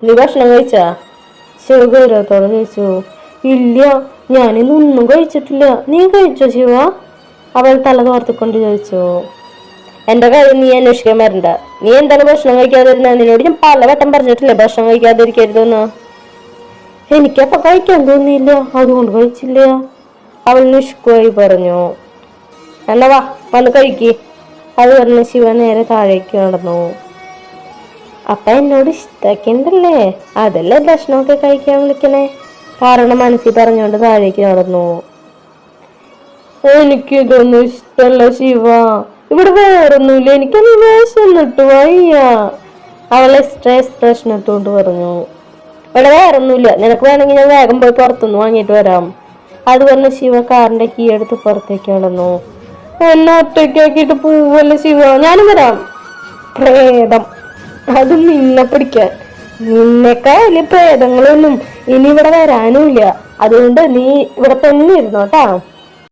നീ ഭക്ഷണം കഴിച്ചാ? ശിവ ഗൗരവത്തോടെ ചോദിച്ചു. ഇല്ല, ഞാനിന്നൊന്നും കഴിച്ചിട്ടില്ല. നീ കഴിച്ചോ ശിവ? അവൾ തല തോർത്തിക്കൊണ്ട് ചോദിച്ചു. എന്റെ കാര്യം നീ അന്വേഷിക്കാൻ വരണ്ട. നീ എന്താണ് ഭക്ഷണം കഴിക്കാതിരുന്ന? നിന്നോട് ഞാൻ പലവട്ടം പറഞ്ഞിട്ടില്ലേ ഭക്ഷണം കഴിക്കാതിരിക്കരുതെന്ന്. എനിക്കപ്പൊ കഴിക്കാൻ തോന്നിയില്ല, അതുകൊണ്ട് കഴിച്ചില്ല, അവൾ നിഷ്കുവായി പറഞ്ഞു. എന്നാ വാ, വന്ന് കഴിക്ക്. അത് പറഞ്ഞ് ശിവ നേരെ താഴേക്ക് നടന്നു. അപ്പൊ എന്നോട് ഇഷ്ടമൊക്കെ ഉണ്ടല്ലേ, അതല്ലേ ഭക്ഷണമൊക്കെ കഴിക്കാൻ വിളിക്കണേ, കാരണം മനസ്സിൽ പറഞ്ഞുകൊണ്ട് താഴേക്ക് നടന്നു. എനിക്കിതൊന്നും ഇഷ്ടല്ല ശിവ, ഇവിടെ വേറൊന്നുമില്ല, എനിക്കൊന്ന് വിശന്നിട്ട് വയ്യ, അവൾ എക്സ്പ്രഷൻ ഇട്ടുകൊണ്ട് പറഞ്ഞു. ഇവിടെ വേറൊന്നുമില്ല, നിനക്ക് വേണമെങ്കിൽ ഞാൻ വേഗം പോയി പുറത്തുനിന്ന് വാങ്ങിയിട്ട് വരാം. അത് പറഞ്ഞ് ശിവ കാറിന്റെ കീ എടുത്ത് പുറത്തേക്ക് നടന്നു. എന്നെ ഒറ്റയ്ക്കാക്കിയിട്ട് പോവല്ലേ ശിവ, ഞാനും വരാം. പ്രേതം, അത് നിന്നെ പിടിക്കാൻ. നിന്നെക്കാ വലിയ പ്രേതങ്ങളൊന്നും ഇനി ഇവിടെ വരാനുമില്ല, അതുകൊണ്ട് നീ ഇവിടെ തന്നെ ഇരുന്നോട്ടാ.